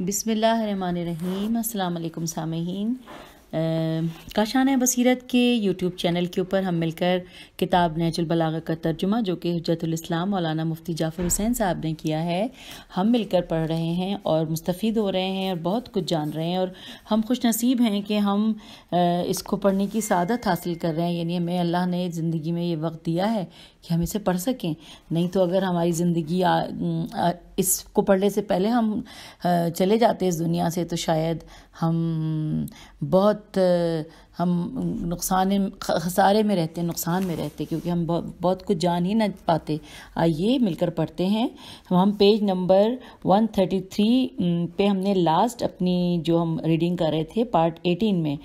بسم اللہ الرحمن الرحیم۔ السلام علیکم سامعین، کاشانہ بصیرت کے یوٹیوب چینل کے اوپر ہم مل کر کتاب نہج البلاغہ کا ترجمہ جو کہ حجت الاسلام مولانا مفتی جعفر حسین صاحب نے کیا ہے، ہم مل کر پڑھ رہے ہیں اور مستفید ہو رہے ہیں اور بہت کچھ جان رہے ہیں، اور ہم خوش نصیب ہیں کہ ہم اس کو پڑھنے کی سعادت حاصل کر رہے ہیں۔ یعنی ہمیں اللہ نے زندگی میں یہ وقت دیا ہے کہ ہم اسے پڑھ سکیں، نہیں تو اگر ہماری زندگی اس کو پڑھنے سے پہلے ہم چلے جاتے اس دنیا سے تو شاید ہم بہت خسارے میں رہتے، نقصان میں رہتے، کیونکہ ہم بہت کچھ جان ہی نہ پاتے۔ آئیے مل کر پڑھتے ہیں۔ ہم پیج نمبر 133 پہ ہم نے لاسٹ اپنی جو ہم ریڈنگ کر رہے تھے پارٹ 18 میں،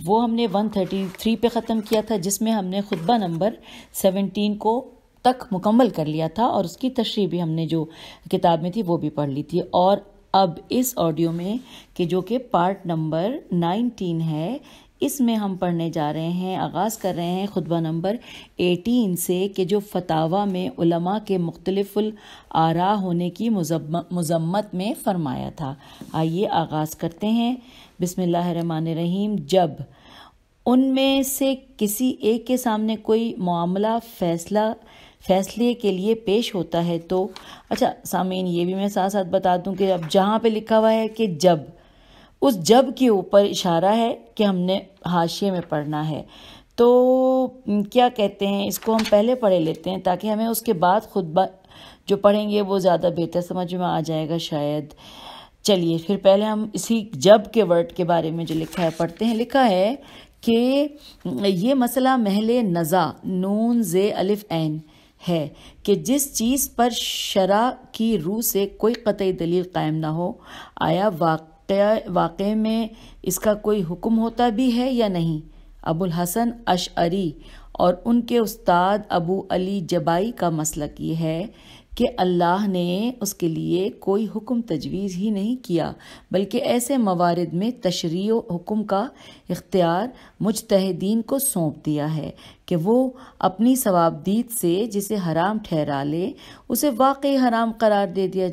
وہ ہم نے 133 پہ ختم کیا تھا، جس میں ہم نے خطبہ نمبر 17 کو تک مکمل کر لیا تھا، اور اس کی تشریح بھی ہم نے جو کتاب میں تھی وہ بھی پڑھ لی تھی۔ اور اب اس آڈیو میں کہ جو کہ پارٹ نمبر 19 ہے، اس میں ہم پڑھنے جا رہے ہیں، آغاز کر رہے ہیں خطبہ نمبر 18 سے، کہ جو فتاویٰ میں علماء کے مختلف الآراء ہونے کی مذمت میں فرمایا تھا۔ آئیے آغاز کرتے ہیں۔ بسم اللہ الرحمن الرحیم۔ جب ان میں سے کسی ایک کے سامنے کوئی معاملہ فیصلے کے لیے پیش ہوتا ہے تو اچھا سامعین، یہ بھی میں ساتھ ساتھ بتا دوں کہ اب جہاں پہ لکھا ہوا ہے کہ جب، اس جب کے اوپر اشارہ ہے کہ ہم نے حاشیے میں پڑھنا ہے، تو کیا کہتے ہیں، اس کو ہم پہلے پڑھے لیتے ہیں تاکہ ہمیں اس کے بعد خطبہ جو پڑھیں گے وہ زیادہ بہتر سمجھ میں آ جائے گا شاید۔ چلیے پھر پہلے ہم اسی جب کے ورڈ کے بارے میں جو لکھا ہے پڑھتے ہیں۔ لکھا ہے کہ یہ مسئلہ محل نزاع نون زے الف عین ہے کہ جس چیز پر شرع کی روح سے کوئی قطعی دلیل قائم نہ ہو، آیا واقع میں اس کا کوئی حکم ہوتا بھی ہے یا نہیں۔ ابو الحسن اشعری اور ان کے استاد ابو علی جبائی کا مسلک یہ ہے کہ اللہ نے اس کے لیے کوئی حکم تجویز ہی نہیں کیا، بلکہ ایسے موارد میں تشریع و حکم کا اختیار مجتہدین کو سونپ دیا ہے کہ وہ اپنی ثوابدید سے جسے حرام ٹھہرا لے اسے واقعی حرام قرار دے دیا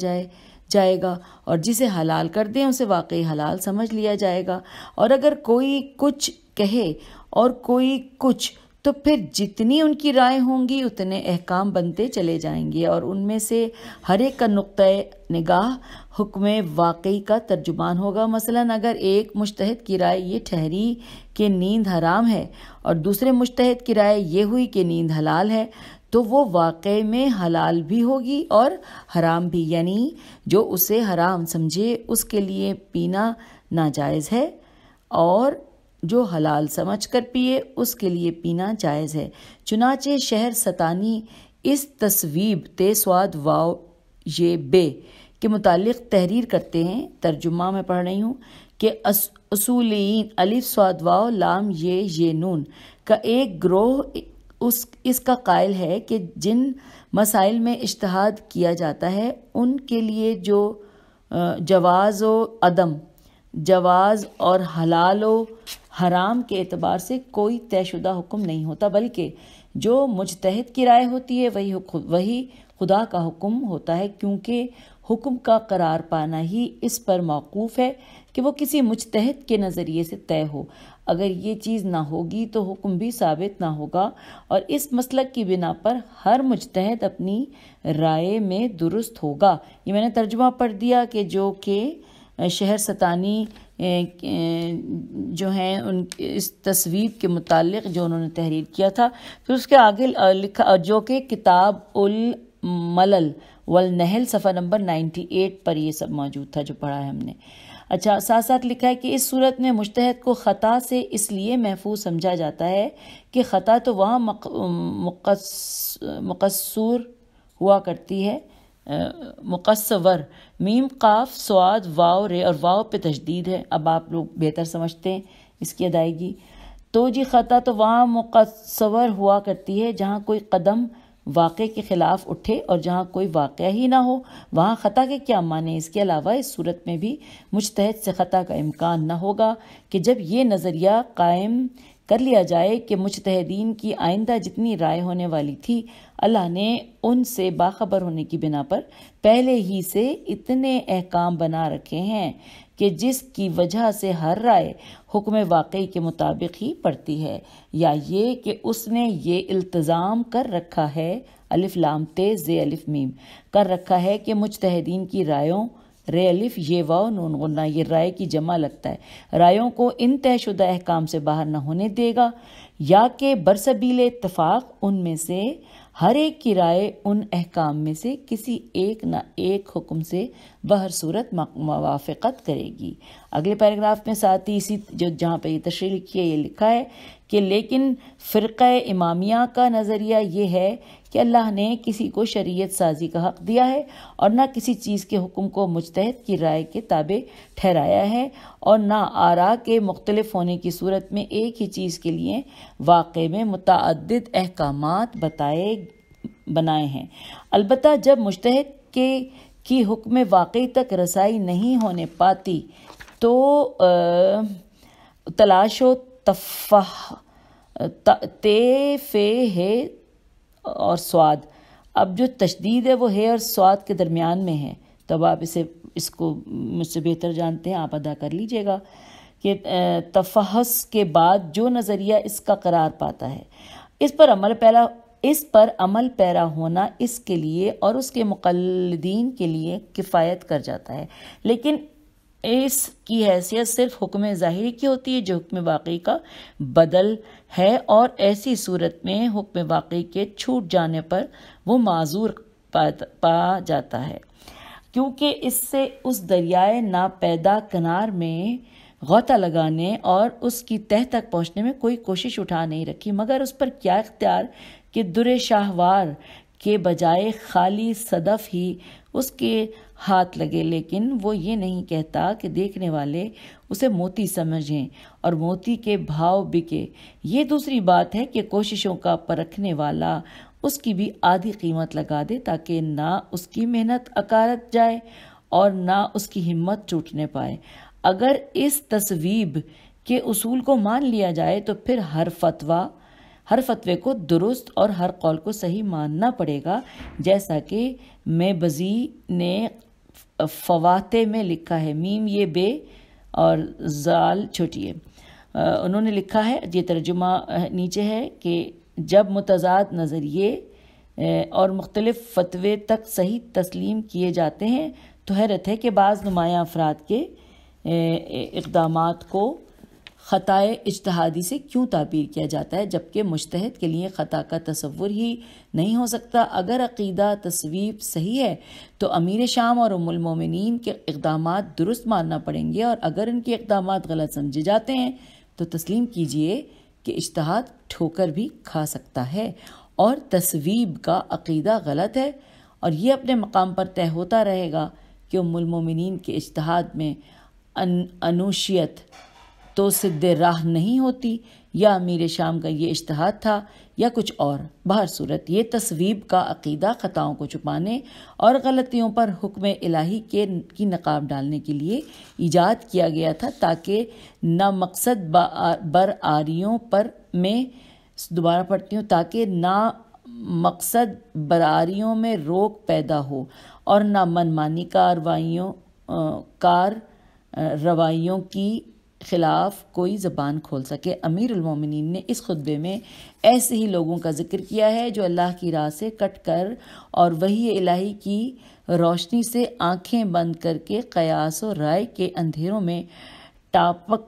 جائے گا، اور جسے حلال کر دیں اسے واقعی حلال سمجھ لیا جائے گا۔ اور اگر کوئی کچھ کہے اور کوئی کچھ، تو پھر جتنی ان کی رائے ہوں گی اتنے احکام بنتے چلے جائیں گے، اور ان میں سے ہر ایک کا نقطۂ نگاہ حکم واقعی کا ترجمان ہوگا۔ مثلاً اگر ایک مجتہد کی رائے یہ ٹھہری کہ نیند حرام ہے اور دوسرے مجتہد کی رائے یہ ہوئی کہ نیند حلال ہے، تو وہ واقع میں حلال بھی ہوگی اور حرام بھی، یعنی جو اسے حرام سمجھے اس کے لیے پینا ناجائز ہے، اور جو حلال سمجھ کر پیے اس کے لیے پینا جائز ہے۔ چنانچہ شہر ستانی اس تصویب تے سواد واو یہ بے کے متعلق تحریر کرتے ہیں۔ ترجمہ میں پڑھ رہی ہوں کہ اصولیین الف سواد واو لام یہ نون کا ایک گروہ اس کا قائل ہے کہ جن مسائل میں اجتہاد کیا جاتا ہے ان کے لیے جو جواز و عدم، جواز اور حلال و حرام کے اعتبار سے کوئی طے شدہ حکم نہیں ہوتا، بلکہ جو مجتہد کی رائے ہوتی ہے وہی خدا کا حکم ہوتا ہے، کیونکہ حکم کا قرار پانا ہی اس پر موقوف ہے کہ وہ کسی مجتہد کے نظریے سے طے ہو۔ اگر یہ چیز نہ ہوگی تو حکم بھی ثابت نہ ہوگا، اور اس مسلک کی بنا پر ہر مجتہد اپنی رائے میں درست ہوگا۔ یہ میں نے ترجمہ پڑھ دیا کہ جو کہ شہر ستانی جو ہیں ان اس تصویب کے متعلق جو انہوں نے تحریر کیا تھا۔ پھر اس کے آگے لکھا جو کہ کتاب الملل والنحل صفحہ نمبر 98 پر یہ سب موجود تھا جو پڑھا ہے ہم نے۔ اچھا، ساتھ ساتھ لکھا ہے کہ اس صورت میں مجتہد کو خطا سے اس لیے محفوظ سمجھا جاتا ہے کہ خطا تو وہاں مقصور ہوا کرتی ہے، مقصور، میم قاف سواد واو رے اور واو پہ تشدید ہے۔ اب آپ لوگ بہتر سمجھتے ہیں اس کی ادائیگی۔ تو جی خطا تو وہاں مقصور ہوا کرتی ہے جہاں کوئی قدم واقع کے خلاف اٹھے، اور جہاں کوئی واقعہ ہی نہ ہو وہاں خطا کے کیا معنی۔ اس کے علاوہ اس صورت میں بھی مجتہد سے خطا کا امکان نہ ہوگا کہ جب یہ نظریہ قائم کر لیا جائے کہ مجتہدین کی آئندہ جتنی رائے ہونے والی تھی اللہ نے ان سے باخبر ہونے کی بنا پر پہلے ہی سے اتنے احکام بنا رکھے ہیں کہ جس کی وجہ سے ہر رائے حکم واقعی کے مطابق ہی پڑتی ہے، یا یہ کہ اس نے یہ التزام کر رکھا ہے، الف لام تے زے الف میم، کر رکھا ہے کہ مجتہدین کی رائیوں، رے الف یہ واو نون غنہ یہ رائے کی جمع لگتا ہے، رائیوں کو ان طے شدہ احکام سے باہر نہ ہونے دے گا، یا کہ برسبیل اتفاق ان میں سے ہر ایک کی رائے ان احکام میں سے کسی ایک نہ ایک حکم سے بہر صورت موافقت کرے گی۔ اگلے پیراگراف میں ساتھ ہی اسی جہاں پہ یہ تشریح لکھی ہے یہ لکھا ہے کہ لیکن فرقہ امامیہ کا نظریہ یہ ہے کہ اللہ نے کسی کو شریعت سازی کا حق دیا ہے اور نہ کسی چیز کے حکم کو مجتہد کی رائے کے تابع ٹھہرایا ہے، اور نہ آراء کے مختلف ہونے کی صورت میں ایک ہی چیز کے لیے واقع میں متعدد احکامات بنائے ہیں۔ البتہ جب مجتہد کی حکم واقعی تک رسائی نہیں ہونے پاتی تو تلاش و فے ہے اور سواد، اب جو تشدید ہے وہ ہے اور سواد کے درمیان میں ہے، تو اب آپ اس کو مجھ سے بہتر جانتے ہیں، آپ ادا کر لیجئے گا کہ تفحص کے بعد جو نظریہ اس کا قرار پاتا ہے اس پر عمل پیرا ہونا اس کے لیے اور اس کے مقلدین کے لیے کفایت کر جاتا ہے، لیکن اس کی حیثیت صرف حکم ظاہری کی ہوتی ہے جو حکم واقعی کا بدل ہے، اور ایسی صورت میں حکم واقعی کے چھوٹ جانے پر وہ معذور پا جاتا ہے، کیونکہ اس سے اس دریائے ناپیدا کنار میں غوطہ لگانے اور اس کی تہ تک پہنچنے میں کوئی کوشش اٹھا نہیں رکھی، مگر اس پر کیا اختیار کہ در شاہوار کے بجائے خالی صدف ہی اس کے ہاتھ لگے، لیکن وہ یہ نہیں کہتا کہ دیکھنے والے اسے موتی سمجھیں اور موتی کے بھاؤ بکے۔ یہ دوسری بات ہے کہ کوششوں کا پرکھنے والا اس کی بھی آدھی قیمت لگا دے تاکہ نہ اس کی محنت اکارت جائے اور نہ اس کی ہمت ٹوٹنے پائے۔ اگر اس تصویب کے اصول کو مان لیا جائے تو پھر ہر فتوے کو درست اور ہر قول کو صحیح ماننا پڑے گا، جیسا کہ میبزی نے فواتح میں لکھا ہے، میم یہ بے اور زال چھوٹی ہے، انہوں نے لکھا ہے، یہ ترجمہ نیچے ہے کہ جب متضاد نظریے اور مختلف فتوے تک صحیح تسلیم کیے جاتے ہیں تو حیرت ہے کہ بعض نمایاں افراد کے اقدامات کو خطائے اجتہادی سے کیوں تعبیر کیا جاتا ہے، جبکہ مجتہد کے لیے خطا کا تصور ہی نہیں ہو سکتا۔ اگر عقیدہ تصویب صحیح ہے تو امیر شام اور ام المومنین کے اقدامات درست ماننا پڑیں گے، اور اگر ان کے اقدامات غلط سمجھے جاتے ہیں تو تسلیم کیجئے کہ اجتہاد ٹھوکر بھی کھا سکتا ہے اور تصویب کا عقیدہ غلط ہے، اور یہ اپنے مقام پر طے ہوتا رہے گا کہ ام المومنین کے اجتہاد میں انوشیت تو سد راہ نہیں ہوتی، یا امیر شام کا یہ اجتہاد تھا یا کچھ اور۔ بہر صورت یہ تصویب کا عقیدہ خطاؤں کو چھپانے اور غلطیوں پر حکم الہی کی نقاب ڈالنے کے لیے ایجاد کیا گیا تھا، تاکہ نہ مقصد برآریوں پر میں دوبارہ پڑھتی ہوں تاکہ نہ مقصد برآریوں میں روک پیدا ہو اور نہ منمانی روائیوں کی خلاف کوئی زبان کھول سکے۔ امیر المومنین نے اس خطبے میں ایسے ہی لوگوں کا ذکر کیا ہے جو اللہ کی راہ سے کٹ کر اور وحی الہی کی روشنی سے آنکھیں بند کر کے قیاس و رائے کے اندھیروں میں ٹاپک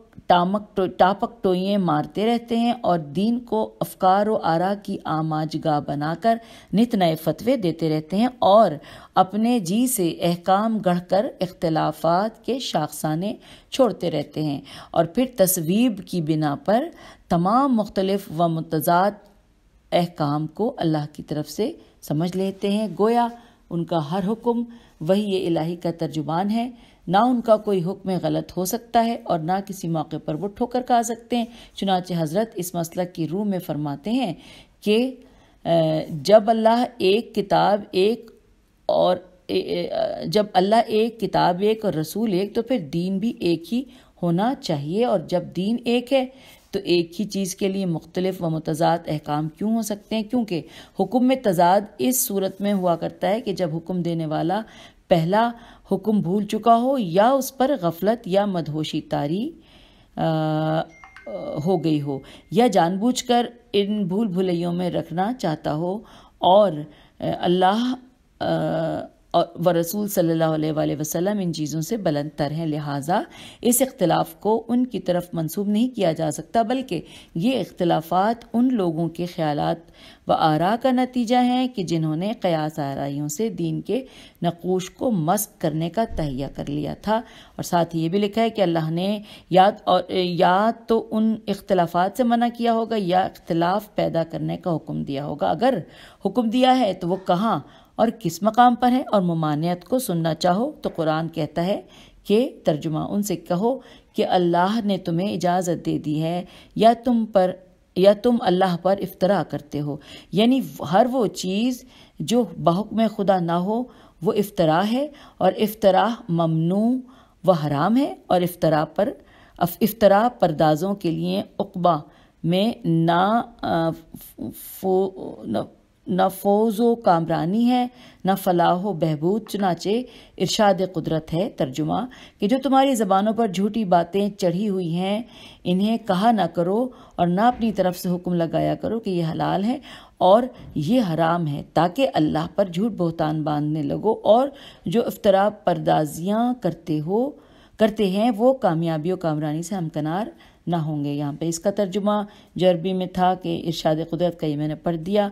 ٹوئیں مارتے رہتے ہیں اور دین کو افکار و آراء کی آماج گاہ بنا کر نت نئے فتوے دیتے رہتے ہیں اور اپنے جی سے احکام گڑھ کر اختلافات کے شاخسانے چھوڑتے رہتے ہیں، اور پھر تصویب کی بنا پر تمام مختلف و متضاد احکام کو اللہ کی طرف سے سمجھ لیتے ہیں، گویا ان کا ہر حکم وحی الہی کا ترجمان ہے، نہ ان کا کوئی حکم غلط ہو سکتا ہے اور نہ کسی موقع پر وہ ٹھوکر کھا سکتے ہیں۔ چنانچہ حضرت اس مسلک کی روح میں فرماتے ہیں کہ جب اللہ ایک کتاب ایک اور رسول ایک تو پھر دین بھی ایک ہی ہونا چاہیے، اور جب دین ایک ہے تو ایک ہی چیز کے لیے مختلف و متضاد احکام کیوں ہو سکتے ہیں؟ کیونکہ حکم میں تضاد اس صورت میں ہوا کرتا ہے کہ جب حکم دینے والا پہلا حکم بھول چکا ہو یا اس پر غفلت یا مدہوشی طاری ہو گئی ہو، یا جان بوجھ کر ان بھول بھلیوں میں رکھنا چاہتا ہو، اور اللہ و رسول صلی اللہ علیہ وآلہ وسلم ان چیزوں سے بلند تر ہیں، لہٰذا اس اختلاف کو ان کی طرف منسوب نہیں کیا جا سکتا، بلکہ یہ اختلافات ان لوگوں کے خیالات و آراء کا نتیجہ ہیں کہ جنہوں نے قیاس آرائیوں سے دین کے نقوش کو مسخ کرنے کا تہیہ کر لیا تھا۔ اور ساتھ ہی یہ بھی لکھا ہے کہ اللہ نے یا تو ان اختلافات سے منع کیا ہوگا یا اختلاف پیدا کرنے کا حکم دیا ہوگا۔ اگر حکم دیا ہے تو وہ کہاں اور کس مقام پر ہے؟ اور ممانعت کو سننا چاہو تو قرآن کہتا ہے کہ ترجمہ ان سے کہو کہ اللہ نے تمہیں اجازت دے دی ہے یا تم اللہ پر افترا کرتے ہو، یعنی ہر وہ چیز جو بحکم خدا نہ ہو وہ افترا ہے، اور افترا ممنوع و حرام ہے، اور افترا پردازوں کے لیے عقبہ میں نہ فوز و کامرانی ہے نہ فلاح و بہبود، چنانچہ ارشاد قدرت ہے ترجمہ کہ جو تمہاری زبانوں پر جھوٹی باتیں چڑھی ہوئی ہیں انہیں کہا نہ کرو اور نہ اپنی طرف سے حکم لگایا کرو کہ یہ حلال ہے اور یہ حرام ہے، تاکہ اللہ پر جھوٹ بہتان باندھنے لگو، اور جو افترا پردازیاں کرتے ہیں وہ کامیابی و کامرانی سے ہمکنار نہ ہوں گے۔ یہاں پہ اس کا ترجمہ جو عربی میں تھا کہ ارشاد قدرت کا یہ میں نے پڑھ دیا۔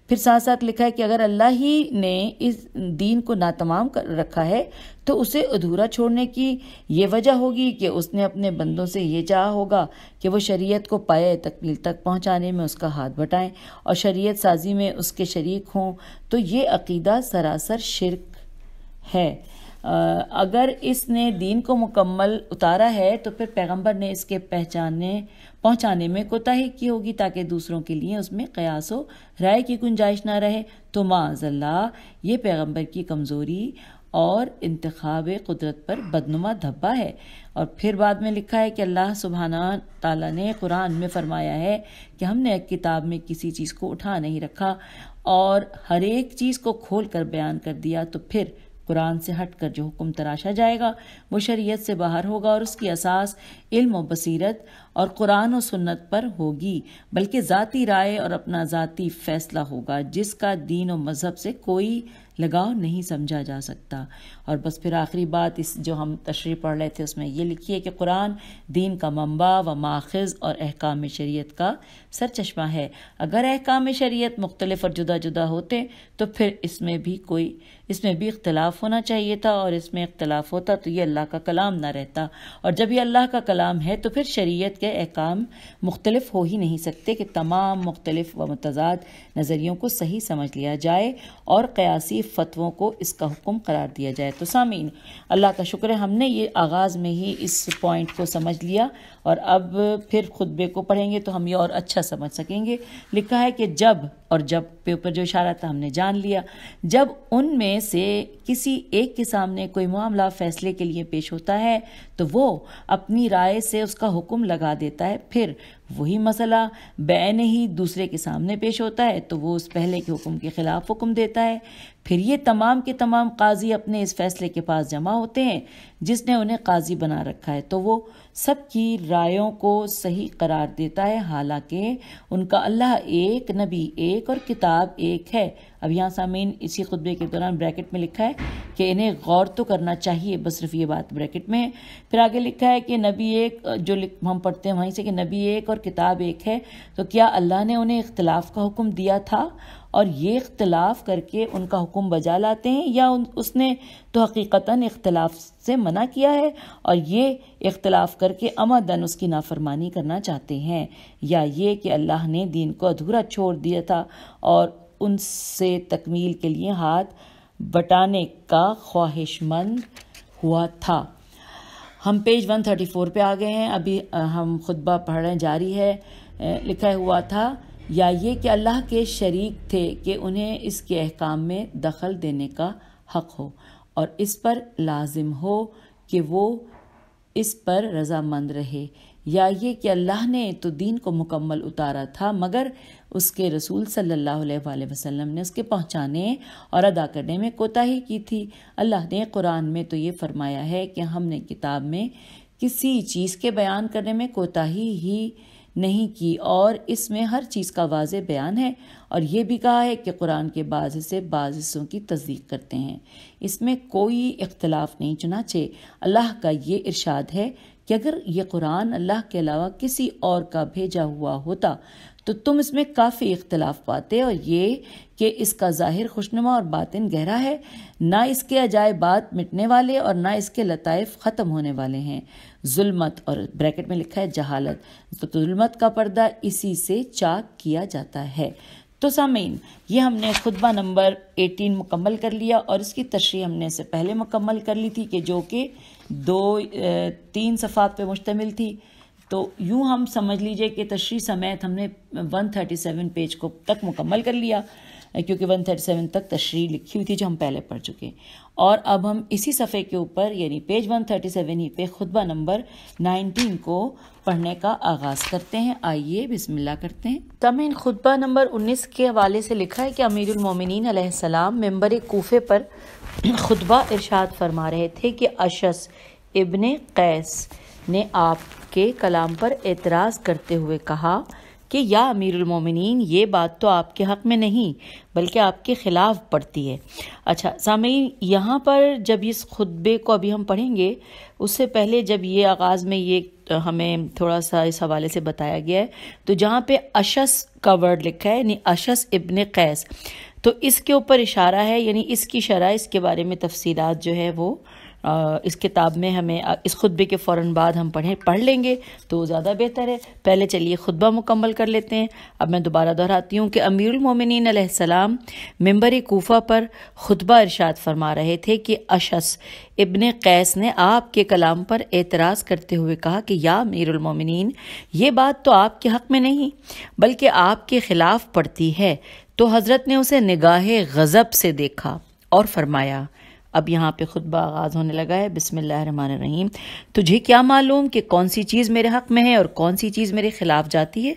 پھر ساتھ ساتھ لکھا ہے کہ اگر اللہ ہی نے اس دین کو ناتمام رکھا ہے تو اسے ادھورا چھوڑنے کی یہ وجہ ہوگی کہ اس نے اپنے بندوں سے یہ چاہا ہوگا کہ وہ شریعت کو پایۂ تکمیل تک پہنچانے میں اس کا ہاتھ بٹائیں اور شریعت سازی میں اس کے شریک ہوں، تو یہ عقیدہ سراسر شرک ہے۔ اگر اس نے دین کو مکمل اتارا ہے تو پھر پیغمبر نے اس کے پہنچانے میں کوتاہی کی ہوگی تاکہ دوسروں کے لیے اس میں قیاس و رائے کی گنجائش نہ رہے، تو معاذ اللہ یہ پیغمبر کی کمزوری اور انتخاب قدرت پر بدنما دھبا ہے۔ اور پھر بعد میں لکھا ہے کہ اللہ سبحانہ تعالیٰ نے قرآن میں فرمایا ہے کہ ہم نے ایک کتاب میں کسی چیز کو اٹھا نہیں رکھا اور ہر ایک چیز کو کھول کر بیان کر دیا، تو پھر قرآن سے ہٹ کر جو حکم تراشا جائے گا وہ شریعت سے باہر ہوگا اور اس کی اساس علم و بصیرت اور قرآن و سنت پر ہوگی، بلکہ ذاتی رائے اور اپنا ذاتی فیصلہ ہوگا جس کا دین و مذہب سے کوئی لگاؤ نہیں سمجھا جا سکتا۔ اور بس پھر آخری بات اس جو ہم تشریح پڑھ رہے تھے اس میں یہ لکھی ہے کہ قرآن دین کا منبع و ماخذ اور احکام شریعت کا سرچشمہ ہے۔ اگر احکام شریعت مختلف اور جدا جدا ہوتے تو پھر اس میں بھی اختلاف ہونا چاہیے تھا، اور اس میں اختلاف ہوتا تو یہ اللہ کا کلام نہ رہتا، اور جب یہ اللہ کا کلام ہے تو پھر شریعت کے احکام مختلف ہو ہی نہیں سکتے کہ تمام مختلف و متضاد نظریوں کو صحیح سمجھ لیا جائے اور قیاسی فتووں کو اس کا حکم قرار دیا جائے۔ تو سامعین، اللہ کا شکر ہے ہم نے یہ آغاز میں ہی اس پوائنٹ کو سمجھ لیا، اور اب پھر خطبے کو پڑھیں گے تو ہم یہ اور اچھا سمجھ سکیں گے۔ لکھا ہے کہ جب پہ اوپر جو اشارہ تھا ہم نے جان لیا، جب ان میں سے کسی ایک کے سامنے کوئی معاملہ فیصلے کے لیے پیش ہوتا ہے تو وہ اپنی رائے سے اس کا حکم لگا دیتا ہے، پھر وہی مسئلہ بعین ہی دوسرے کے سامنے پیش ہوتا ہے تو وہ اس پہلے کے حکم کے خلاف حکم دیتا ہے، پھر یہ تمام کے تمام قاضی اپنے اس فیصلے کے پاس جمع ہوتے ہیں جس نے انہیں قاضی بنا رکھا ہے، تو وہ سب کی رائےوں کو صحیح قرار دیتا ہے، حالانکہ ان کا اللہ ایک، نبی ایک اور کتاب ایک ہے۔ اب یہاں سامعین اسی خطبے کے دوران بریکٹ میں لکھا ہے کہ انہیں غور تو کرنا چاہیے، بس صرف یہ بات بریکٹ میں ہے۔ پھر آگے لکھا ہے کہ نبی ایک، جو ہم پڑھتے ہیں وہیں سے کہ نبی ایک اور کتاب ایک ہے، تو کیا اللہ نے انہیں اختلاف کا حکم دیا تھا اور یہ اختلاف کر کے ان کا حکم بجا لاتے ہیں، یا اس نے تو حقیقتاً اختلاف سے منع کیا ہے اور یہ اختلاف کر کے عمدن اس کی نافرمانی کرنا چاہتے ہیں، یا یہ کہ اللہ نے دین کو ادھورا چھوڑ دیا تھا اور ان سے تکمیل کے لیے ہاتھ بٹانے کا خواہش مند ہوا تھا۔ ہم پیج 134 پہ آ گئے ہیں، ابھی ہم خطبہ پڑھ رہے ہیں، جاری ہے۔ لکھا ہوا تھا یا یہ کہ اللہ کے شریک تھے کہ انہیں اس کے احکام میں دخل دینے کا حق ہو اور اس پر لازم ہو کہ وہ اس پر رضامند رہے، یا یہ کہ اللہ نے تو دین کو مکمل اتارا تھا مگر اس کے رسول صلی اللہ علیہ وآلہ وسلم نے اس کے پہنچانے اور ادا کرنے میں کوتاہی کی تھی۔ اللہ نے قرآن میں تو یہ فرمایا ہے کہ ہم نے کتاب میں کسی چیز کے بیان کرنے میں کوتاہی ہی نہیں کی اور اس میں ہر چیز کا واضح بیان ہے، اور یہ بھی کہا ہے کہ قرآن کے بعض حصے بعض حصوں کی تصدیق کرتے ہیں، اس میں کوئی اختلاف نہیں۔ چنانچہ اللہ کا یہ ارشاد ہے کہ اگر یہ قرآن اللہ کے علاوہ کسی اور کا بھیجا ہوا ہوتا تو تم اس میں کافی اختلاف پاتے، اور یہ کہ اس کا ظاہر خوشنما اور باطن گہرا ہے، نہ اس کے عجائبات مٹنے والے اور نہ اس کے لطائف ختم ہونے والے ہیں۔ ظلمت، اور بریکٹ میں لکھا ہے جہالت، تو ظلمت کا پردہ اسی سے چاک کیا جاتا ہے۔ تو سامعین، یہ ہم نے خطبہ نمبر 18 مکمل کر لیا، اور اس کی تشریح ہم نے اس سے پہلے مکمل کر لی تھی کہ جو کہ 3 صفحات پہ مشتمل تھی۔ تو یوں ہم سمجھ لیجئے کہ تشریح سمیت ہم نے 137 پیج کو تک مکمل کر لیا، کیونکہ 137 تک تشریح لکھی ہوئی تھی جو ہم پہلے پڑھ چکے، اور اب ہم اسی صفحے کے اوپر یعنی پیج 137 ہی پہ خطبہ نمبر 19 کو پڑھنے کا آغاز کرتے ہیں۔ آئیے بسم اللہ کرتے ہیں۔ تمہیں خطبہ نمبر 19 کے حوالے سے لکھا ہے کہ امیر المومنین علیہ السلام ممبر کوفے پر خطبہ ارشاد فرما رہے تھے کہ اشعث ابن قیس نے آپ کے کلام پر اعتراض کرتے ہوئے کہا کہ یا امیر المومنین، یہ بات تو آپ کے حق میں نہیں بلکہ آپ کے خلاف پڑتی ہے۔ اچھا سامعین، یہاں پر جب اس خطبے کو ابھی ہم پڑھیں گے، اس سے پہلے جب یہ آغاز میں یہ ہمیں تھوڑا سا اس حوالے سے بتایا گیا ہے، تو جہاں پہ اشعث کا ورڈ لکھا ہے یعنی اشعث ابن قیس، تو اس کے اوپر اشارہ ہے، یعنی اس کی شرح، اس کے بارے میں تفصیلات جو ہے وہ اس کتاب میں ہمیں اس خطبے کے فوراً بعد ہم پڑھ لیں گے تو زیادہ بہتر ہے۔ پہلے چلیے خطبہ مکمل کر لیتے ہیں۔ اب میں دوبارہ دہراتی ہوں کہ امیر المومنین علیہ السلام ممبر کوفہ پر خطبہ ارشاد فرما رہے تھے کہ اشعث ابن قیس نے آپ کے کلام پر اعتراض کرتے ہوئے کہا کہ یا امیر المومنین، یہ بات تو آپ کے حق میں نہیں بلکہ آپ کے خلاف پڑتی ہے۔ تو حضرت نے اسے نگاہ غضب سے دیکھا اور فرمایا، اب یہاں پہ خطبہ آغاز ہونے لگا ہے، بسم اللہ الرحمن الرحیم، تجھے کیا معلوم کہ کون سی چیز میرے حق میں ہے اور کون سی چیز میرے خلاف جاتی ہے؟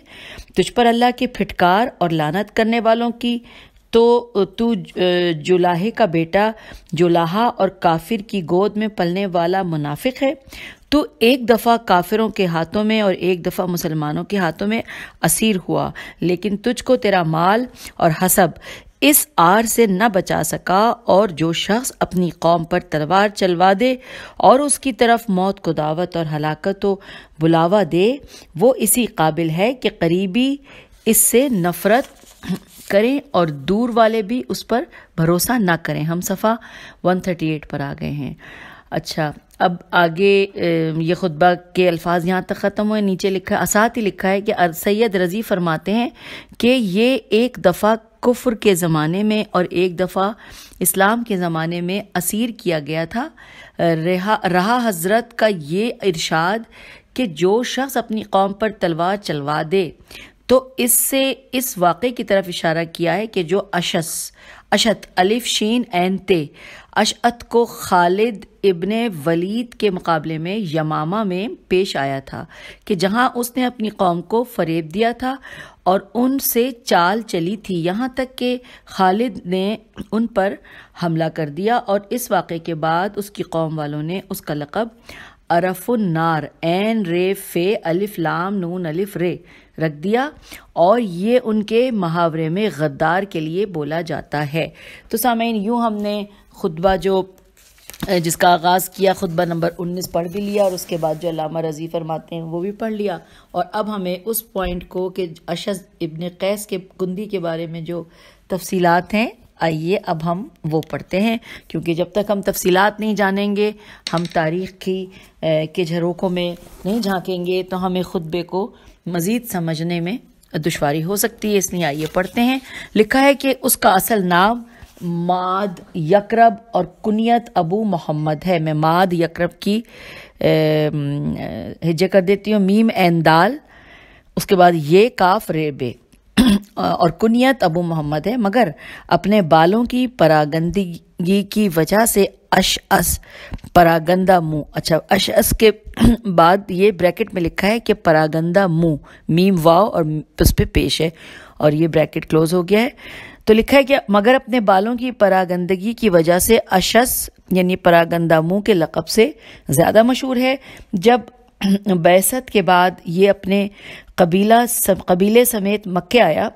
تجھ پر اللہ کے پھٹکار اور لعنت کرنے والوں کی تو جولاہے کا بیٹا، جولاہا اور کافر کی گود میں پلنے والا منافق ہے۔ تو ایک دفعہ کافروں کے ہاتھوں میں اور ایک دفعہ مسلمانوں کے ہاتھوں میں اسیر ہوا، لیکن تجھ کو تیرا مال اور حسب اس آر سے نہ بچا سکا، اور جو شخص اپنی قوم پر تلوار چلوا دے اور اس کی طرف موت کو دعوت اور ہلاکت و بلاوا دے، وہ اسی قابل ہے کہ قریبی اس سے نفرت کریں اور دور والے بھی اس پر بھروسہ نہ کریں۔ ہم صفحہ 138 پر آ گئے ہیں۔ اچھا، اب آگے یہ خطبہ کے الفاظ یہاں تک ختم ہوئے، نیچے لکھا ساتھ ہی لکھا ہے کہ سید رضی فرماتے ہیں کہ یہ ایک دفعہ کفر کے زمانے میں اور ایک دفعہ اسلام کے زمانے میں اسیر کیا گیا تھا۔ رہا حضرت کا یہ ارشاد کہ جو شخص اپنی قوم پر تلوار چلوا دے، تو اس سے اس واقعے کی طرف اشارہ کیا ہے کہ جو اشعت الف شین عین تے اشعت کو خالد ابن ولید کے مقابلے میں یمامہ میں پیش آیا تھا کہ جہاں اس نے اپنی قوم کو فریب دیا تھا اور ان سے چال چلی تھی، یہاں تک کہ خالد نے ان پر حملہ کر دیا، اور اس واقعے کے بعد اس کی قوم والوں نے اس کا لقب عرف النار عین رے فے الف لام نون الف رے رکھ دیا، اور یہ ان کے محاورے میں غدار کے لیے بولا جاتا ہے۔ تو سامعین، یوں ہم نے خطبہ جس کا آغاز کیا، خطبہ نمبر 19 پڑھ بھی لیا، اور اس کے بعد جو علامہ رضی فرماتے ہیں وہ بھی پڑھ لیا، اور اب ہمیں اس پوائنٹ کو کہ اشعث ابن قیس کے گندی کے بارے میں جو تفصیلات ہیں، آئیے اب ہم وہ پڑھتے ہیں، کیونکہ جب تک ہم تفصیلات نہیں جانیں گے، ہم تاریخ کے جھروکوں میں نہیں جھانکیں گے، تو ہمیں خطبے کو مزید سمجھنے میں دشواری ہو سکتی ہے۔ اس لیے آئیے پڑھتے ہیں۔ لکھا ہے کہ اس کا اصل نام ماد یکرب اور کنیت ابو محمد ہے۔ میں ماد یکرب کی ہجے کر دیتی ہوں، میم عین دال، اس کے بعد یہ کاف رے بے، اور کنیت ابو محمد ہے، مگر اپنے بالوں کی پراگندگی کی وجہ سے اشعث پراگندہ منہ. اچھا، اشعث کے بعد یہ بریکٹ میں لکھا ہے کہ پراگندہ منہ، میم واو اور اس پہ پیش ہے اور یہ بریکٹ کلوز ہو گیا ہے. تو لکھا ہے کہ مگر اپنے بالوں کی پراگندگی کی وجہ سے اشعث یعنی پراگندہ منہ کے لقب سے زیادہ مشہور ہے. جب بعثت کے بعد یہ اپنے قبیلے سمیت مکہ آیا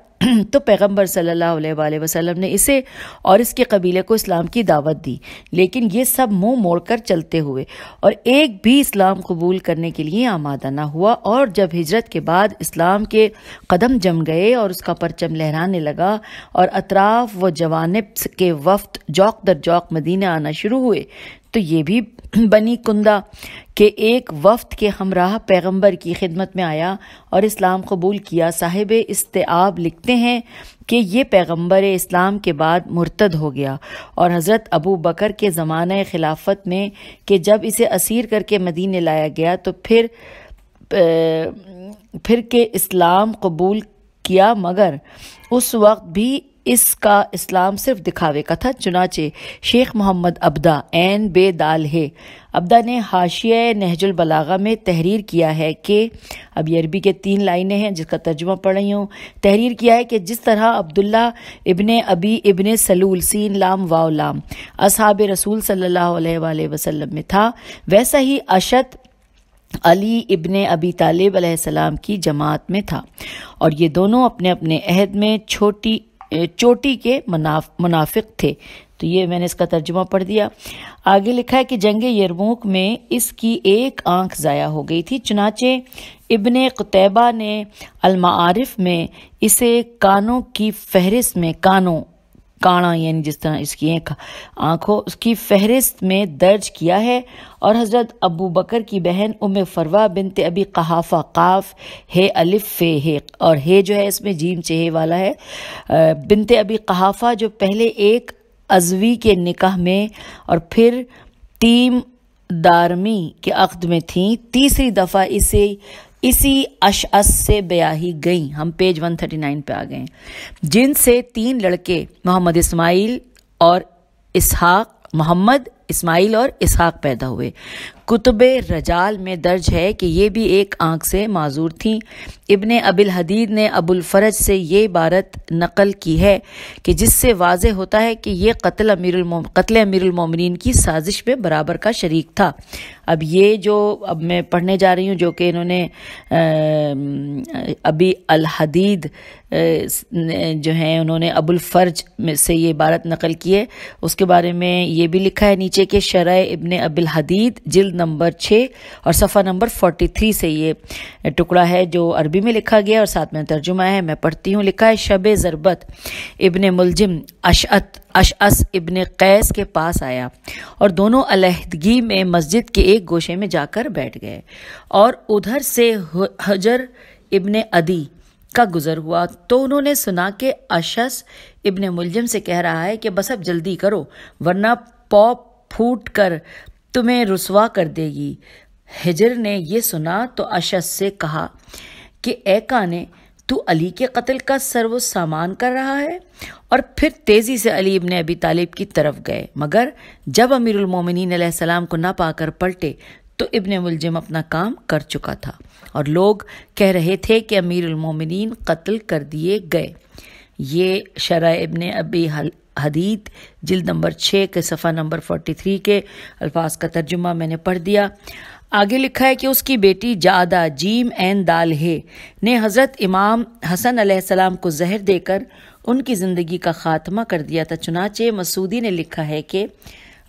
تو پیغمبر صلی اللہ علیہ وآلہ وسلم نے اسے اور اس کے قبیلے کو اسلام کی دعوت دی، لیکن یہ سب منہ موڑ کر چلتے ہوئے اور ایک بھی اسلام قبول کرنے کے لیے آمادہ نہ ہوا. اور جب ہجرت کے بعد اسلام کے قدم جم گئے اور اس کا پرچم لہرانے لگا اور اطراف و جوانب کے وفد جوق در جوق مدینہ آنا شروع ہوئے تو یہ بھی بنی کندا کے ایک وفد کے ہمراہ پیغمبر کی خدمت میں آیا اور اسلام قبول کیا. صاحب استیعاب لکھتے ہیں کہ یہ پیغمبر اسلام کے بعد مرتد ہو گیا اور حضرت ابو بکر کے زمانہ خلافت میں کہ جب اسے اسیر کر کے مدینے لایا گیا تو پھر کہ اسلام قبول کیا، مگر اس وقت بھی اس کا اسلام صرف دکھاوے کا تھا. چنانچہ شیخ محمد عبدہ عین بے دال ہے عبدہ نے حاشیہ نہج البلاغہ میں تحریر کیا ہے کہ اب یہ عربی کے 3 لائنیں ہیں جس کا ترجمہ پڑھ رہی ہوں. تحریر کیا ہے کہ جس طرح عبداللہ ابن ابی ابن سلول سین لام واو لام اصحاب رسول صلی اللہ علیہ وآلہ وسلم میں تھا، ویسا ہی اشد علی ابن ابی طالب علیہ السلام کی جماعت میں تھا، اور یہ دونوں اپنے اپنے عہد میں چوٹی کے منافق تھے. تو یہ میں نے اس کا ترجمہ پڑھ دیا. آگے لکھا ہے کہ جنگ یرموک میں اس کی ایک آنکھ ضائع ہو گئی تھی. چنانچہ ابن قتیبہ نے المعارف میں اسے کانوں کی فہرست میں کانا یعنی جس طرح اس کی ایک آنکھ ہو اس کی فہرست میں درج کیا ہے، اور حضرت ابو بکر کی بہن ام فروہ بنت ابی قحافہ قاف ہے الف فے ہے اور ہے جو ہے اس میں جیم چہے والا ہے بنت ابی قحافہ جو پہلے ایک ازوی کے نکاح میں اور پھر تیم دارمی کے عقد میں تھیں، تیسری دفعہ اسی اشعث سے بیاہی گئیں. ہم پیج 139 پہ آ گئے، جن سے 3 لڑکے محمد اسماعیل اور اسحاق پیدا ہوئے. کتب رجال میں درج ہے کہ یہ بھی ایک آنکھ سے معذور تھیں. ابن ابی الحدید نے ابو الفرج سے یہ عبارت نقل کی ہے کہ جس سے واضح ہوتا ہے کہ یہ قتل امیر المومنین کی سازش میں برابر کا شریک تھا. اب یہ جو اب میں پڑھنے جا رہی ہوں جو کہ انہوں نے ابی الحدید جو ہیں انہوں نے ابو الفرج میں سے یہ عبارت نقل کی ہے. اس کے بارے میں یہ بھی لکھا ہے نیچے کہ شرح ابن ابی الحدید جلد نمبر 6 اور صفحہ نمبر 43 سے یہ ٹکڑا ہے جو عربی میں لکھا گیا اور ساتھ میں ترجمہ ہے، میں پڑھتی ہوں. لکھا ہے شب ضربت ابن ملجم اشعث ابن قیس کے پاس آیا اور دونوں علیحدگی میں مسجد کے ایک گوشے میں جا کر بیٹھ گئے، اور ادھر سے حجر ابن عدی کا گزر ہوا تو انہوں نے سنا کہ اشعث ابن ملجم سے کہہ رہا ہے کہ بس اب جلدی کرو ورنہ پاپ پھوٹ کر تمہیں رسوا کر دے گی. حجر نے یہ سنا تو اشعث سے کہا کہ اے کانے، تو علی کے قتل کا سرو سامان کر رہا ہے، اور پھر تیزی سے علی ابن ابی طالب کی طرف گئے. مگر جب امیر المومنین علیہ السلام کو نہ پا کر پلٹے تو ابن ملجم اپنا کام کر چکا تھا اور لوگ کہہ رہے تھے کہ امیر المومنین قتل کر دیے گئے. یہ شرح ابن ابی حدید جلد نمبر 6 کے صفحہ نمبر 43 کے الفاظ کا ترجمہ میں نے پڑھ دیا. آگے لکھا ہے کہ اس کی بیٹی جعدہ جیم عین دال ہے نے حضرت امام حسن علیہ السلام کو زہر دے کر ان کی زندگی کا خاتمہ کر دیا تھا. چنانچہ مسعودی نے لکھا ہے کہ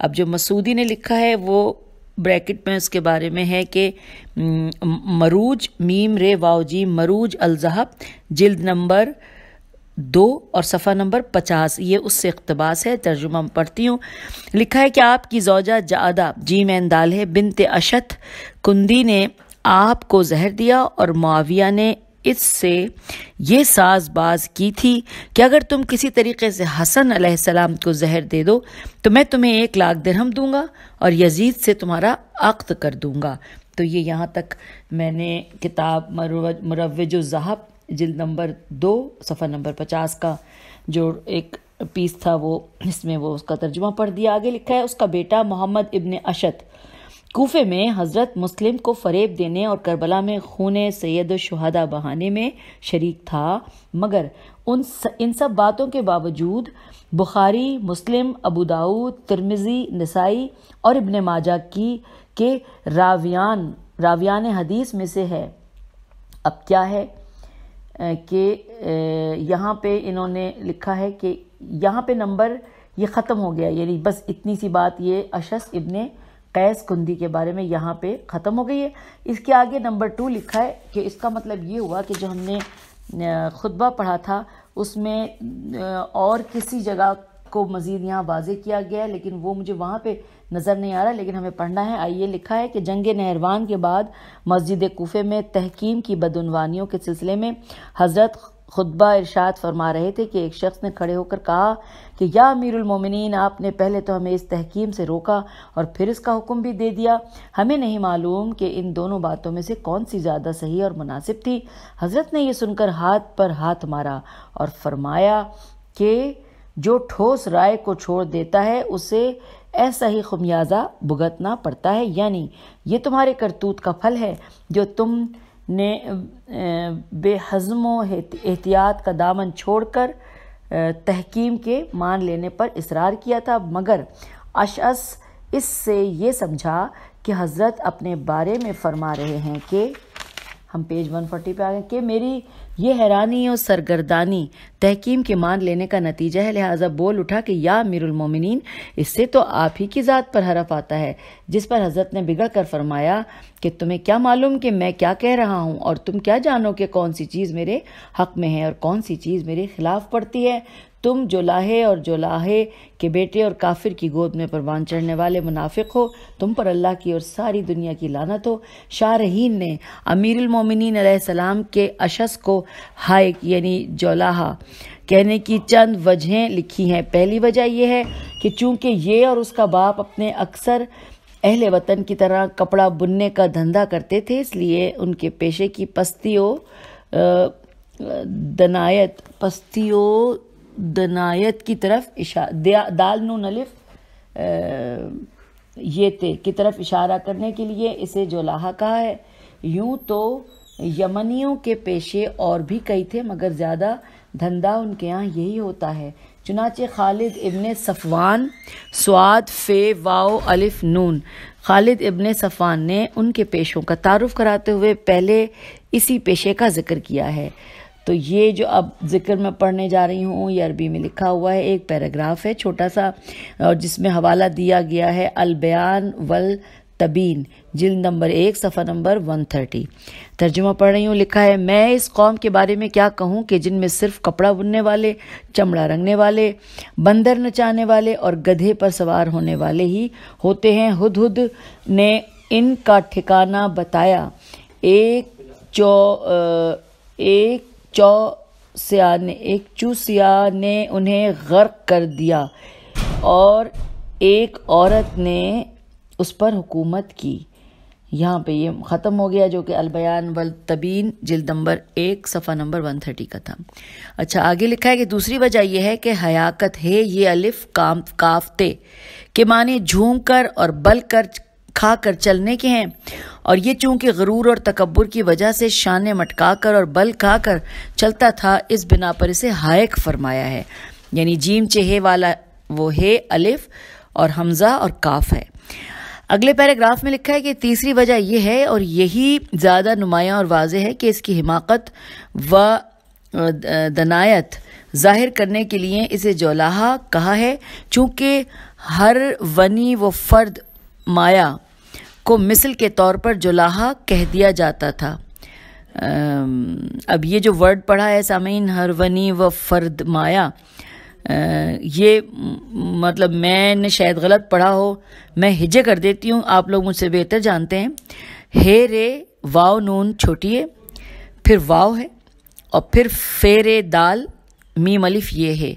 اب جو مسعودی نے لکھا ہے وہ بریکٹ میں اس کے بارے میں ہے کہ مروج میم رے واو جیم مروج الذہب جلد نمبر 2 اور صفحہ نمبر 50 یہ اس سے اقتباس ہے. ترجمہ پڑھتی ہوں. لکھا ہے کہ آپ کی زوجہ جعدہ جیم عین دال ہے بنت اشت کندی نے آپ کو زہر دیا اور معاویہ نے اس سے یہ ساز باز کی تھی کہ اگر تم کسی طریقے سے حسن علیہ السلام کو زہر دے دو تو میں تمہیں 1,00,000 درہم دوں گا اور یزید سے تمہارا عقد کر دوں گا. تو یہ یہاں تک میں نے کتاب مروج الذہب جلد نمبر 2 صفحہ نمبر 50 کا جو ایک پیس تھا وہ اس میں وہ اس کا ترجمہ پڑھ دیا. آگے لکھا ہے اس کا بیٹا محمد ابن اشت کوفے میں حضرت مسلم کو فریب دینے اور کربلا میں خون سید الشہداء بہانے میں شریک تھا، مگر ان سب باتوں کے باوجود بخاری، مسلم، ابو داؤد، ترمذی، نسائی اور ابن ماجہ کے راویان حدیث میں سے ہے. اب کیا ہے کہ یہاں پہ انہوں نے لکھا ہے کہ یہاں پہ نمبر یہ ختم ہو گیا، یعنی بس اتنی سی بات یہ اشس ابن قیس کندی کے بارے میں یہاں پہ ختم ہو گئی ہے. اس کے آگے نمبر 2 لکھا ہے کہ اس کا مطلب یہ ہوا کہ جو ہم نے خطبہ پڑھا تھا اس میں اور کسی جگہ کو مزید یہاں واضح کیا گیا ہے، لیکن وہ مجھے وہاں پہ نظر نہیں آ رہا، لیکن ہمیں پڑھنا ہے. آئیے لکھا ہے کہ جنگ نہروان کے بعد مسجد کوفے میں تحکیم کی بدعنوانیوں کے سلسلے میں حضرت خطبہ ارشاد فرما رہے تھے کہ ایک شخص نے کھڑے ہو کر کہا کہ یا امیر المومنین، آپ نے پہلے تو ہمیں اس تحکیم سے روکا اور پھر اس کا حکم بھی دے دیا. ہمیں نہیں معلوم کہ ان دونوں باتوں میں سے کون سی زیادہ صحیح اور مناسب تھی. حضرت نے یہ سن کر ہاتھ پر ہاتھ مارا اور فرمایا کہ جو ٹھوس رائے کو چھوڑ دیتا ہے اسے ایسا ہی خمیازہ بھگتنا پڑتا ہے، یعنی یہ تمہارے کرتوت کا پھل ہے جو تم نے بے حزم و احتیاط کا دامن چھوڑ کر تحکیم کے مان لینے پر اصرار کیا تھا. مگر اشعث اس سے یہ سمجھا کہ حضرت اپنے بارے میں فرما رہے ہیں کہ ہم پیج 140 پہ آ گئے کہ میری یہ حیرانی اور سرگردانی تحکیم کے مان لینے کا نتیجہ ہے، لہٰذا بول اٹھا کہ یا امیر المومنین، اس سے تو آپ ہی کی ذات پر حرف آتا ہے. جس پر حضرت نے بگڑ کر فرمایا کہ تمہیں کیا معلوم کہ میں کیا کہہ رہا ہوں، اور تم کیا جانو کہ کون سی چیز میرے حق میں ہے اور کون سی چیز میرے خلاف پڑتی ہے. تم جولاہے اور جولاہے کے بیٹے اور کافر کی گود میں پروان چڑھنے والے منافق ہو. تم پر اللہ کی اور ساری دنیا کی لعنت ہو. شارحین نے امیر المومنین علیہ السلام کے اشس کو ہائک یعنی جولاہا کہنے کی چند وجہیں لکھی ہیں. پہلی وجہ یہ ہے کہ چونکہ یہ اور اس کا باپ اپنے اکثر اہل وطن کی طرح کپڑا بننے کا دھندا کرتے تھے، اس لیے ان کے پیشے کی پستی و دنایت کی طرف دال نون الف یہ تے کی طرف اشارہ کرنے کے لیے اسے جولاہا کہا ہے. یوں تو یمنیوں کے پیشے اور بھی کئی تھے، مگر زیادہ دھندا ان کے یہاں یہی ہوتا ہے. چنانچہ خالد ابن صفوان سواد فے واو الف نون خالد ابن صفوان نے ان کے پیشوں کا تعارف کراتے ہوئے پہلے اسی پیشے کا ذکر کیا ہے. تو یہ جو اب ذکر میں پڑھنے جا رہی ہوں یہ عربی میں لکھا ہوا ہے، ایک پیراگراف ہے چھوٹا سا اور جس میں حوالہ دیا گیا ہے البیان والتبین جلد نمبر 1 صفحہ نمبر 130. ترجمہ پڑھ رہی ہوں. لکھا ہے میں اس قوم کے بارے میں کیا کہوں کہ جن میں صرف کپڑا بننے والے، چمڑا رنگنے والے، بندر نچانے والے اور گدھے پر سوار ہونے والے ہی ہوتے ہیں. ہدہد نے ان کا ٹھکانہ بتایا. ایک چوسیا نے انہیں غرق کر دیا اور ایک عورت نے اس پر حکومت کی. یہاں پہ یہ ختم ہو گیا جو کہ البیان والتبین جلد نمبر 1 صفحہ نمبر 130 کا تھا. اچھا آگے لکھا ہے کہ دوسری وجہ یہ ہے کہ حیاکت ہے یہ الف کافتے کے معنی جھوم کر اور بل کر کھا کر چلنے کے ہیں، اور یہ چونکہ غرور اور تکبر کی وجہ سے شانے مٹکا کر اور بل کھا کر چلتا تھا، اس بنا پر اسے ہائک فرمایا ہے. یعنی جیم چہے والا وہ ہے الف اور حمزہ اور کاف ہے. اگلے پیراگراف میں لکھا ہے کہ تیسری وجہ یہ ہے اور یہی زیادہ نمایاں اور واضح ہے کہ اس کی حماقت و دنایت ظاہر کرنے کے لیے اسے جولاہا کہا ہے، چونکہ ہر ونی و فرد مایا کو مثل کے طور پر جولاہا کہہ دیا جاتا تھا. اب یہ جو ورڈ پڑھا ہے سامعین، ہر ونی و فرد مایا، یہ مطلب میں نے شاید غلط پڑھا ہو، میں ہجے کر دیتی ہوں، آپ لوگ مجھ سے بہتر جانتے ہیں. ہے رے واو نون چھوٹی ہے، پھر واو ہے اور پھر فے رے دال میم الف یہ ہے.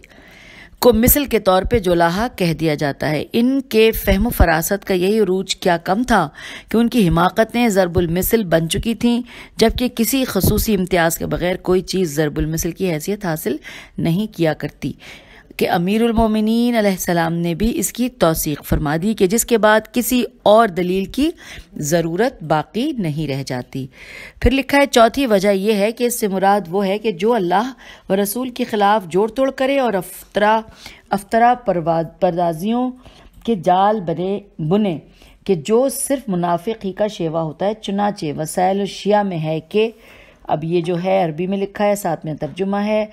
کو مثل کے طور پہ جولاہا کہہ دیا جاتا ہے۔ ان کے فہم و فراست کا یہی عروج کیا کم تھا کہ ان کی حماقتیں ضرب المثل بن چکی تھیں، جبکہ کسی خصوصی امتیاز کے بغیر کوئی چیز ضرب المثل کی حیثیت حاصل نہیں کیا کرتی، کہ امیر المومنین علیہ السلام نے بھی اس کی توثیق فرما دی کہ جس کے بعد کسی اور دلیل کی ضرورت باقی نہیں رہ جاتی۔ پھر لکھا ہے چوتھی وجہ یہ ہے کہ اس سے مراد وہ ہے کہ جو اللہ و رسول کے خلاف جوڑ توڑ کرے اور افطرا پردازیوں کے جال بنے کہ جو صرف منافق ہی کا شیوا ہوتا ہے۔ چنانچہ وسائل الشیعہ میں ہے کہ اب یہ جو ہے عربی میں لکھا ہے، ساتھ میں ترجمہ ہے،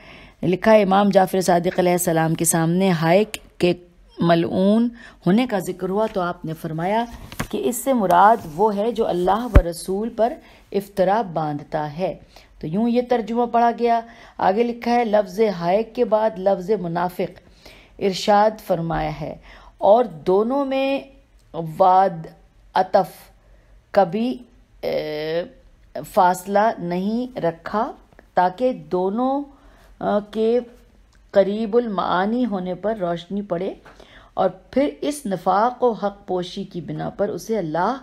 لکھا ہے امام جعفر صادق علیہ السلام کے سامنے ہائک کے ملعون ہونے کا ذکر ہوا تو آپ نے فرمایا کہ اس سے مراد وہ ہے جو اللہ و رسول پر افطرا باندھتا ہے۔ تو یوں یہ ترجمہ پڑھا گیا۔ آگے لکھا ہے لفظ ہائک کے بعد لفظ منافق ارشاد فرمایا ہے، اور دونوں میں واد عطف کبھی فاصلہ نہیں رکھا تاکہ دونوں کے قریب المعانی ہونے پر روشنی پڑے، اور پھر اس نفاق و حق پوشی کی بنا پر اسے اللہ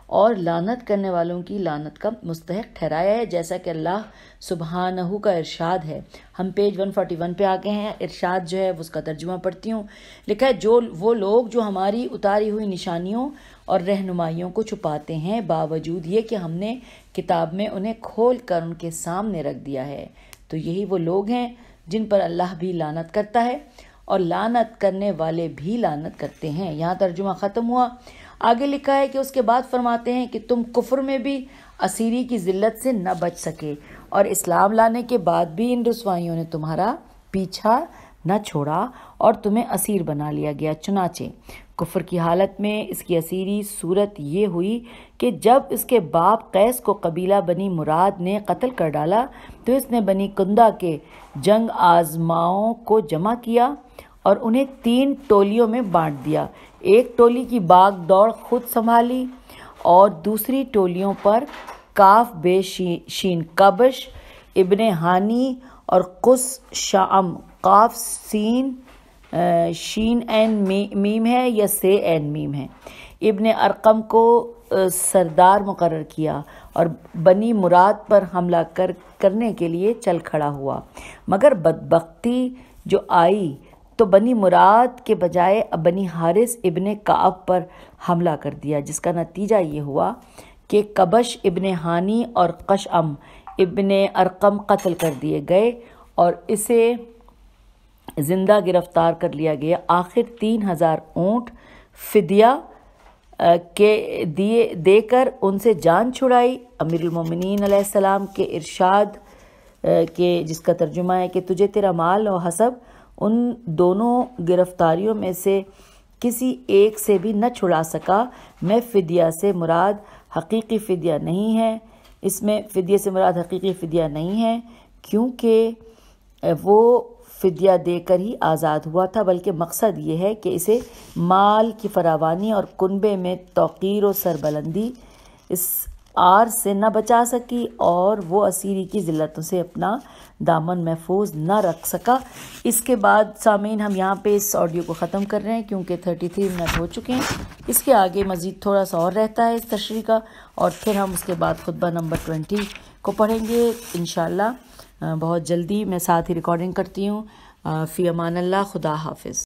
اور لعنت کرنے والوں کی لعنت کا مستحق ٹھہرایا ہے، جیسا کہ اللہ سبحانہ کا ارشاد ہے۔ ہم پیج 141 پہ آگے ہیں، ارشاد جو ہے اس کا ترجمہ پڑھتی ہوں۔ لکھا ہے جو وہ لوگ جو ہماری اتاری ہوئی نشانیوں اور رہنمائیوں کو چھپاتے ہیں باوجود یہ کہ ہم نے کتاب میں انہیں کھول کر ان کے سامنے رکھ دیا ہے، تو یہی وہ لوگ ہیں جن پر اللہ بھی لعنت کرتا ہے اور لعنت کرنے والے بھی لعنت کرتے ہیں۔ یہاں ترجمہ ختم ہوا۔ آگے لکھا ہے کہ اس کے بعد فرماتے ہیں کہ تم کفر میں بھی اسیری کی ذلت سے نہ بچ سکے، اور اسلام لانے کے بعد بھی ان رسوائیوں نے تمہارا پیچھا نہ چھوڑا اور تمہیں اسیر بنا لیا گیا۔ چنانچہ کفر کی حالت میں اس کی اسیری صورت یہ ہوئی کہ جب اس کے باپ قیس کو قبیلہ بنی مراد نے قتل کر ڈالا تو اس نے بنی کندا کے جنگ آزماؤں کو جمع کیا اور انہیں 3 ٹولیوں میں بانٹ دیا۔ ایک ٹولی کی باغ دوڑ خود سنبھالی اور دوسری ٹولیوں پر کاف بے شین کبش ابن ہانی اور قس شعم قاف سین شین این میم ہے یا سے این میم ہے ابن ارقم کو سردار مقرر کیا اور بنی مراد پر حملہ کرنے کے لیے چل کھڑا ہوا، مگر بدبختی جو آئی تو بنی مراد کے بجائے بنی حارث ابن کعب پر حملہ کر دیا، جس کا نتیجہ یہ ہوا کہ کبش ابن ہانی اور قشعم ابن ارقم قتل کر دیے گئے اور اسے زندہ گرفتار کر لیا گیا۔ آخر 3000 اونٹ فدیہ کے دے کر ان سے جان چھڑائی۔ امیر المومنین علیہ السلام کے ارشاد کے جس کا ترجمہ ہے کہ تجھے تیرا مال و حسب ان دونوں گرفتاریوں میں سے کسی ایک سے بھی نہ چھڑا سکا۔ میں فدیہ سے مراد حقیقی فدیہ نہیں ہے، اس میں فدیہ سے مراد حقیقی فدیہ نہیں ہے کیونکہ وہ فدیہ دے کر ہی آزاد ہوا تھا، بلکہ مقصد یہ ہے کہ اسے مال کی فراوانی اور کنبے میں توقیر و سربلندی اس آر سے نہ بچا سکی اور وہ اسیری کی ذلتوں سے اپنا دامن محفوظ نہ رکھ سکا۔ اس کے بعد سامعین ہم یہاں پہ اس آڈیو کو ختم کر رہے ہیں کیونکہ 33 منٹ ہو چکے ہیں۔ اس کے آگے مزید تھوڑا سا اور رہتا ہے اس تشریح کا، اور پھر ہم اس کے بعد خطبہ نمبر 20 کو پڑھیں گے انشاءاللہ بہت جلدی۔ میں ساتھ ہی ریکارڈنگ کرتی ہوں۔ فی امان اللہ، خدا حافظ۔